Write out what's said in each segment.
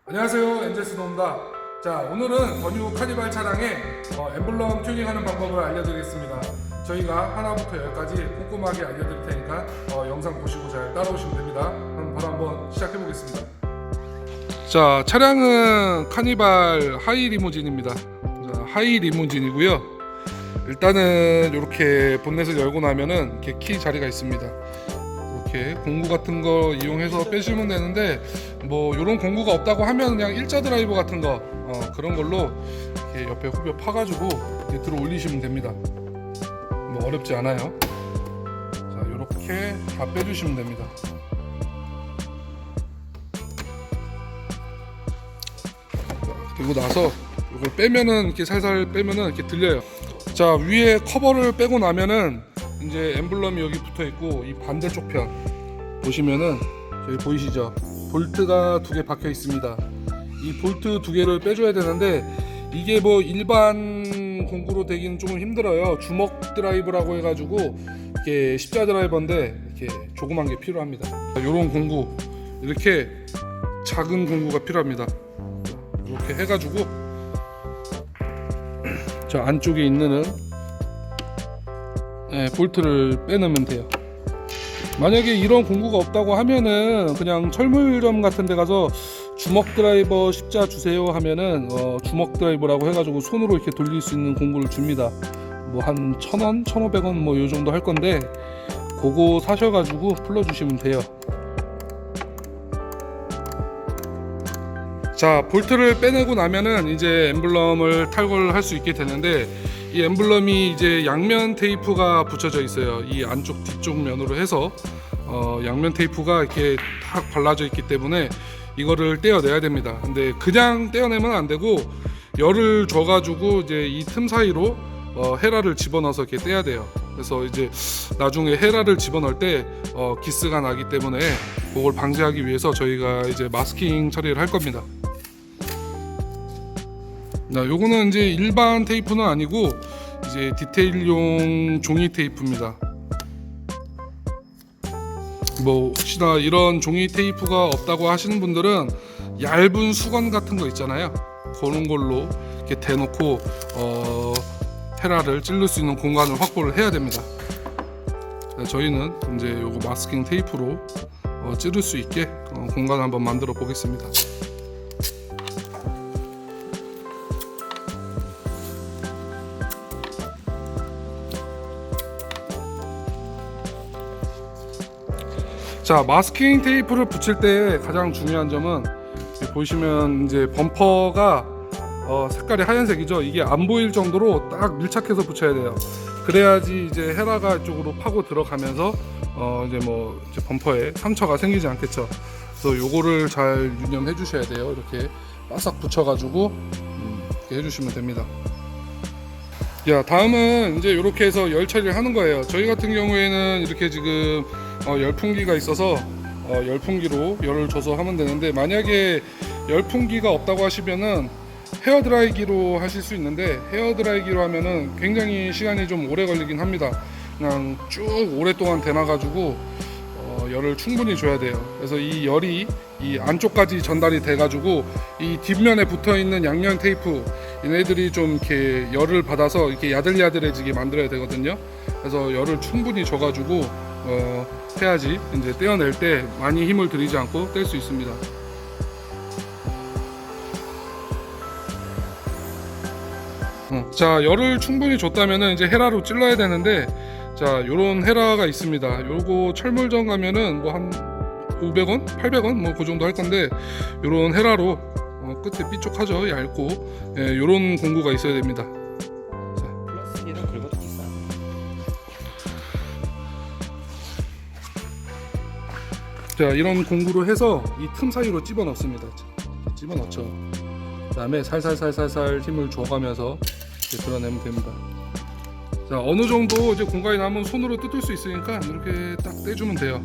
안녕하세요, 엔젤스노입니다. 자, 오늘은 권유 카니발 차량의 엠블럼 튜닝하는 방법을 알려드리겠습니다. 저희가 하나부터 열까지 꼼꼼하게 알려드릴 테니까 영상 보시고 잘 따라오시면 됩니다. 그럼 바로 한번 시작해 보겠습니다. 자, 차량은 카니발 하이 리무진입니다. 자, 하이 리무진이고요. 일단은 이렇게 본넷을 열고 나면은 이렇게 키 자리가 있습니다. 이렇게 공구 같은 거 이용해서 빼시면 되는데, 뭐 이런 공구가 없다고 하면 그냥 일자 드라이버 같은 거 그런 걸로 이렇게 옆에 후벼 파가지고 이렇게 들어 올리시면 됩니다. 뭐 어렵지 않아요. 자, 이렇게 다 빼주시면 됩니다. 그리고 나서 이걸 빼면은 이렇게 살살 빼면은 이렇게 들려요. 자, 위에 커버를 빼고 나면은 이제 엠블럼이 여기 붙어 있고, 이 반대쪽 편 보시면은 여기 보이시죠? 볼트가 두 개 박혀 있습니다. 이 볼트 두 개를 빼줘야 되는데, 이게 뭐 일반 공구로 되기는 조금 힘들어요. 주먹 드라이브라고 해가지고 이렇게 십자 드라이버인데 이렇게 조그만 게 필요합니다. 이런 공구, 이렇게 작은 공구가 필요합니다. 이렇게 해가지고 저 안쪽에 있는 볼트를 빼놓으면 돼요. 만약에 이런 공구가 없다고 하면은 그냥 철물점 같은 데 가서 주먹 드라이버 십자 주세요 하면은 주먹 드라이버라고 해가지고 손으로 이렇게 돌릴 수 있는 공구를 줍니다. 뭐 한 1,000원, 1,500원 뭐 요 정도 할 건데, 그거 사셔가지고 풀러주시면 돼요. 자, 볼트를 빼내고 나면은 이제 엠블럼을 탈거를 할 수 있게 되는데, 이 엠블럼이 이제 양면 테이프가 붙여져 있어요. 이 안쪽 뒤쪽 면으로 해서 양면 테이프가 이렇게 딱 발라져 있기 때문에 이거를 떼어내야 됩니다. 근데 그냥 떼어내면 안 되고, 열을 줘가지고 이제 이 틈 사이로 헤라를 집어넣어서 이렇게 떼야 돼요. 그래서 이제 나중에 헤라를 집어넣을 때 기스가 나기 때문에 그걸 방지하기 위해서 저희가 이제 마스킹 처리를 할 겁니다. 자, 요거는 이제 일반 테이프는 아니고 이제 디테일용 종이 테이프입니다. 뭐 혹시나 이런 종이 테이프가 없다고 하시는 분들은 얇은 수건 같은 거 있잖아요. 그런 걸로 이렇게 대놓고 헤라를 찌를 수 있는 공간을 확보를 해야 됩니다. 저희는 이제 요거 마스킹 테이프로 찌를 수 있게 공간을 한번 만들어 보겠습니다. 자, 마스킹 테이프를 붙일 때 가장 중요한 점은, 보시면 이제 범퍼가 색깔이 하얀색이죠. 이게 안 보일 정도로 딱 밀착해서 붙여야 돼요. 그래야지 이제 헤라가 이쪽으로 파고 들어가면서 이제 뭐 이제 범퍼에 상처가 생기지 않겠죠. 그래서 요거를 잘 유념해 주셔야 돼요. 이렇게 바싹 붙여가지고 이렇게 해주시면 됩니다. 야, 다음은 이제 이렇게 해서 열 처리를 하는 거예요. 저희 같은 경우에는 이렇게 지금 열풍기가 있어서 열풍기로 열을 줘서 하면 되는데, 만약에 열풍기가 없다고 하시면은 헤어드라이기로 하실 수 있는데, 헤어드라이기로 하면은 굉장히 시간이 좀 오래 걸리긴 합니다. 그냥 쭉 오랫동안 데놔가지고 열을 충분히 줘야 돼요. 그래서 이 열이 이 안쪽까지 전달이 돼가지고 이 뒷면에 붙어있는 양면 테이프, 얘네들이 좀 이렇게 열을 받아서 이렇게 야들야들해지게 만들어야 되거든요. 그래서 열을 충분히 줘가지고 해야지 이제 떼어낼 때 많이 힘을 들이지 않고 뗄 수 있습니다. 자, 열을 충분히 줬다면은 이제 헤라로 찔러야 되는데, 자, 요런 헤라가 있습니다. 요거 철물점 가면은 뭐 한 500원, 800원 뭐 그 정도 할 건데, 요런 헤라로 끝에 삐쪽하죠. 얇고, 요런 공구가 있어야 됩니다. 플라스틱이랑 긁어도 비싸. 자, 이런 공구로 해서 이 틈 사이로 집어 넣습니다. 집어 넣죠. 그 다음에 살살살살살 힘을 줘가면서 이렇게 드러내면 됩니다. 자, 어느 정도 이제 공간이 남으면 손으로 뜯을 수 있으니까 이렇게 딱 떼주면 돼요.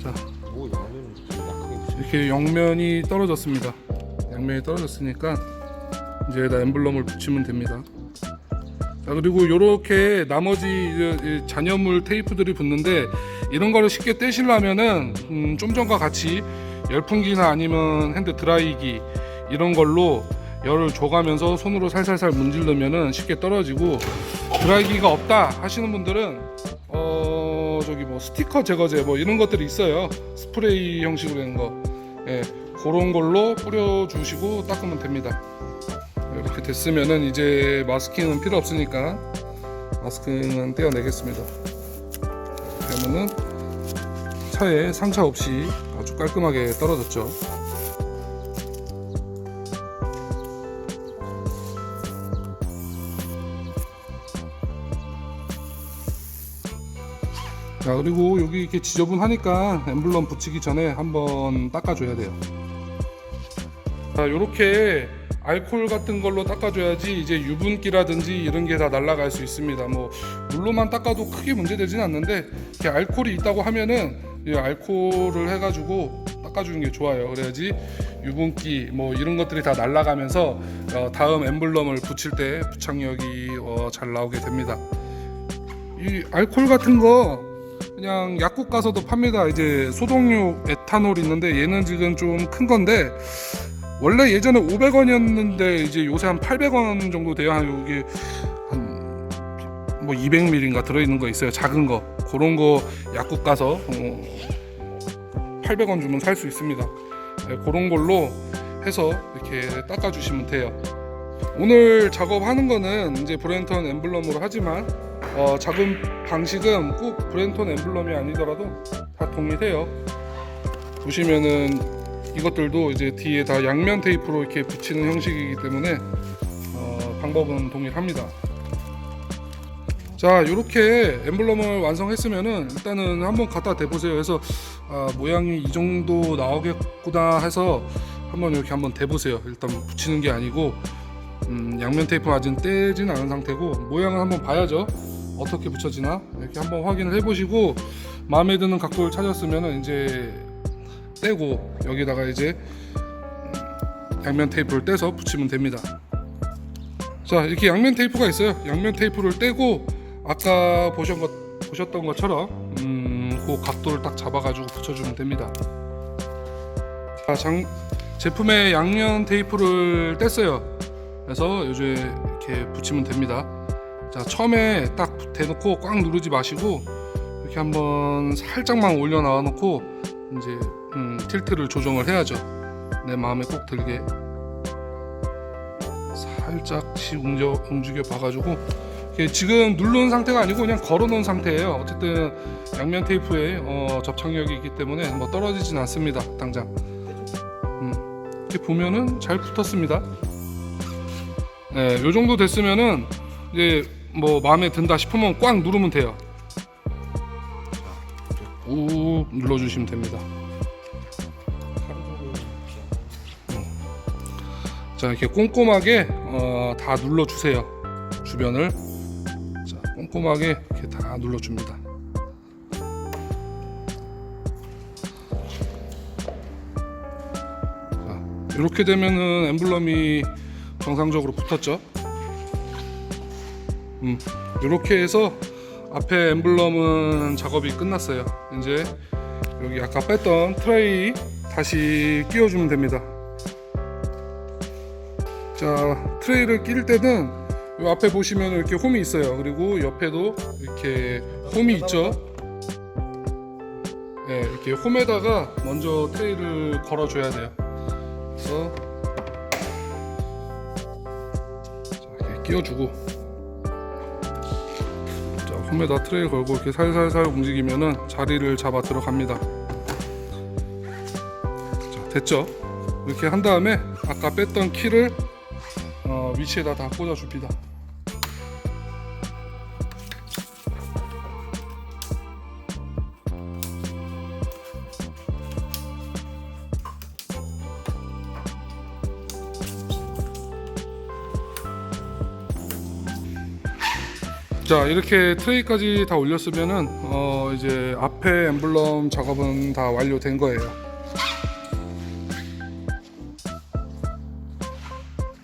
자, 오, 양면이 약하게 붙여. 이렇게 옆면이 떨어졌습니다. 양면이 떨어졌으니까 이제 여기다 엠블럼을 붙이면 됩니다. 자, 그리고 이렇게 나머지 잔여물 테이프들이 붙는데, 이런 거를 쉽게 떼시려면은 좀 전과 같이 열풍기나 아니면 핸드 드라이기 이런 걸로 열을 줘가면서 손으로 살살살 문지르면은 쉽게 떨어지고, 드라이기가 없다 하시는 분들은 저기 뭐 스티커 제거제 뭐 이런 것들이 있어요. 스프레이 형식으로 된 거. 예, 그런 걸로 뿌려주시고 닦으면 됩니다. 이렇게 됐으면은 이제 마스킹은 필요 없으니까 마스킹은 떼어내겠습니다. 그러면은 차에 상처 없이 아주 깔끔하게 떨어졌죠. 자, 그리고 여기 이렇게 지저분하니까 엠블럼 붙이기 전에 한번 닦아줘야 돼요. 자, 요렇게 알코올 같은 걸로 닦아줘야지 이제 유분기라든지 이런 게 다 날아갈 수 있습니다. 뭐 물로만 닦아도 크게 문제되진 않는데, 이렇게 알코올이 있다고 하면은 이 알코올을 해가지고 닦아주는 게 좋아요. 그래야지 유분기 뭐 이런 것들이 다 날아가면서 다음 엠블럼을 붙일 때 부착력이 잘 나오게 됩니다. 이 알코올 같은 거 그냥 약국 가서도 팝니다. 이제 소독용 에탄올 있는데 얘는 지금 좀 큰 건데, 원래 예전에 500원이었는데 이제 요새 한 800원 정도 돼요. 이게 한 뭐 200ml인가 들어있는 거 있어요. 작은 거. 그런 거 약국 가서 800원 주면 살 수 있습니다. 네, 그런 걸로 해서 이렇게 닦아주시면 돼요. 오늘 작업하는 거는 이제 브랜턴 엠블럼으로 하지만 작은 방식은 꼭 브랜턴 엠블럼이 아니더라도 다 동일해요. 보시면은 이것들도 이제 뒤에 다 양면 테이프로 이렇게 붙이는 형식이기 때문에 방법은 동일합니다. 자, 이렇게 엠블럼을 완성했으면은 일단은 한번 갖다 대보세요. 해서 모양이 이 정도 나오겠구나 해서 한번 이렇게 한번 대보세요. 일단 붙이는 게 아니고 양면 테이프 아직 떼진 않은 상태고, 모양을 한번 봐야죠. 어떻게 붙여지나 이렇게 한번 확인을 해보시고, 마음에 드는 각도를 찾았으면 이제 떼고 여기다가 이제 양면 테이프를 떼서 붙이면 됩니다. 자, 이렇게 양면 테이프가 있어요. 양면 테이프를 떼고 아까 보셨던 것처럼 그 각도를 딱 잡아가지고 붙여주면 됩니다. 자, 제품에 양면 테이프를 뗐어요. 그래서 요즘에 이렇게 붙이면 됩니다. 자, 처음에 딱 대놓고 꽉 누르지 마시고 이렇게 한번 살짝만 올려 놔 놓고 이제 틸트를 조정을 해야죠. 내 마음에 꼭 들게 살짝씩 움직여 봐가지고, 지금 누른 상태가 아니고 그냥 걸어 놓은 상태예요. 어쨌든 양면 테이프에 접착력이 있기 때문에 뭐 떨어지진 않습니다. 당장 이렇게 보면은 잘 붙었습니다. 네, 요 정도 됐으면은 이제 뭐 마음에 든다 싶으면 꽉 누르면 돼요. 꾹 눌러주시면 됩니다. 자, 이렇게 꼼꼼하게 다 눌러주세요. 주변을 자, 꼼꼼하게 이렇게 다 눌러줍니다. 자, 이렇게 되면은 엠블럼이 정상적으로 붙었죠. 이렇게 해서 앞에 엠블럼은 작업이 끝났어요. 이제 여기 아까 뺐던 트레이 다시 끼워주면 됩니다. 자, 트레이를 끼울 때는 이 앞에 보시면 이렇게 홈이 있어요. 그리고 옆에도 이렇게 홈이 있죠. 네, 이렇게 홈에다가 먼저 트레이를 걸어줘야 돼요. 그래서 자, 이렇게 끼워주고, 자, 홈에다 트레이 걸고 이렇게 살살살 움직이면은 자리를 잡아 들어갑니다. 자, 됐죠? 이렇게 한 다음에 아까 뺐던 키를 위치에다 다 꽂아줍니다. 자, 이렇게 트레이까지 다 올렸으면은 이제 앞에 엠블럼 작업은 다 완료된 거예요.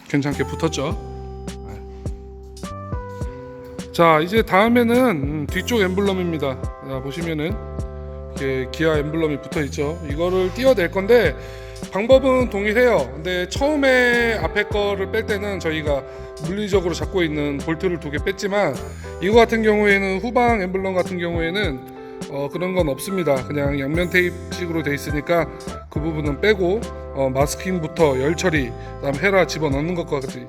괜찮게 붙었죠. 자, 이제 다음에는 뒤쪽 엠블럼입니다. 자, 보시면은 이렇게 기아 엠블럼이 붙어 있죠. 이거를 띄어낼 건데 방법은 동일해요. 근데 처음에 앞에 거를 뺄 때는 저희가 물리적으로 잡고 있는 볼트를 2개 뺐지만 이거 같은 경우에는 후방 엠블럼 같은 경우에는 그런 건 없습니다. 그냥 양면 테이프식으로 돼 있으니까 그 부분은 빼고 마스킹부터 열 처리, 그다음 헤라 집어넣는 것까지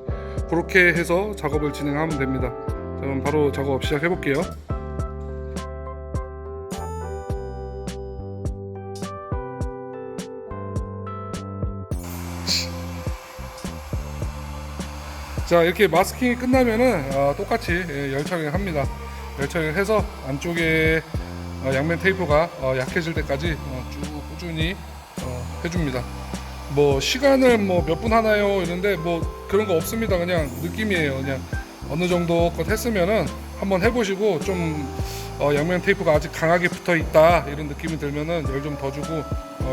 그렇게 해서 작업을 진행하면 됩니다. 자, 그럼 바로 작업 시작해 볼게요. 자, 이렇게 마스킹이 끝나면은 똑같이 열 처리를 합니다. 열 처리를 해서 안쪽에 양면 테이프가 약해질 때까지 쭉 꾸준히 해줍니다. 뭐 시간을 뭐 몇 분 하나요 이런데 뭐 그런 거 없습니다. 그냥 느낌이에요. 그냥 어느 정도 것 했으면은 한번 해보시고 좀 양면 테이프가 아직 강하게 붙어 있다 이런 느낌이 들면은 열 좀 더 주고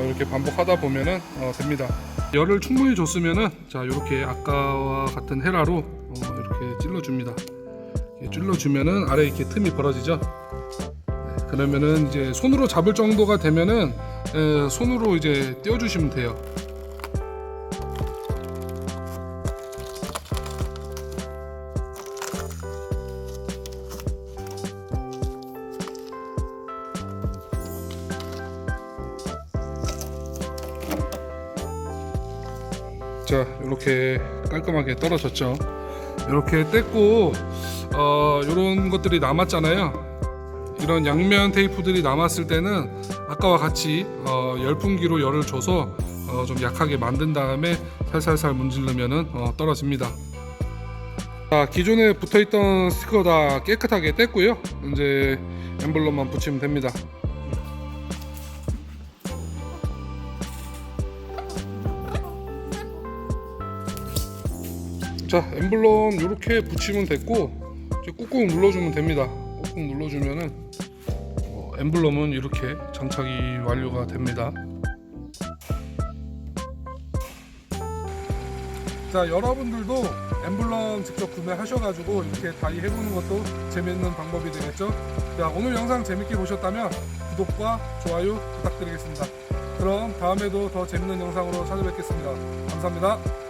이렇게 반복하다 보면은 됩니다. 열을 충분히 줬으면은 자, 이렇게 아까와 같은 헤라로 이렇게 찔러줍니다. 찔러주면은 아래 이렇게 틈이 벌어지죠. 그러면은 이제 손으로 잡을 정도가 되면은 손으로 이제 떼어주시면 돼요. 자, 이렇게 깔끔하게 떨어졌죠. 이렇게 뗐고 이런 것들이 남았잖아요. 이런 양면 테이프들이 남았을 때는 아까와 같이 열풍기로 열을 줘서 좀 약하게 만든 다음에 살살살 문지르면은 떨어집니다. 자, 기존에 붙어있던 스티커 다 깨끗하게 뗐고요. 이제 엠블럼만 붙이면 됩니다. 자, 엠블럼 이렇게 붙이면 됐고 이제 꾹꾹 눌러주면 됩니다. 꾹꾹 눌러주면은 엠블럼은 이렇게 장착이 완료가 됩니다. 자, 여러분들도 엠블럼 직접 구매하셔가지고 이렇게 다이 해보는 것도 재밌는 방법이 되겠죠. 자, 오늘 영상 재밌게 보셨다면 구독과 좋아요 부탁드리겠습니다. 그럼 다음에도 더 재밌는 영상으로 찾아뵙겠습니다. 감사합니다.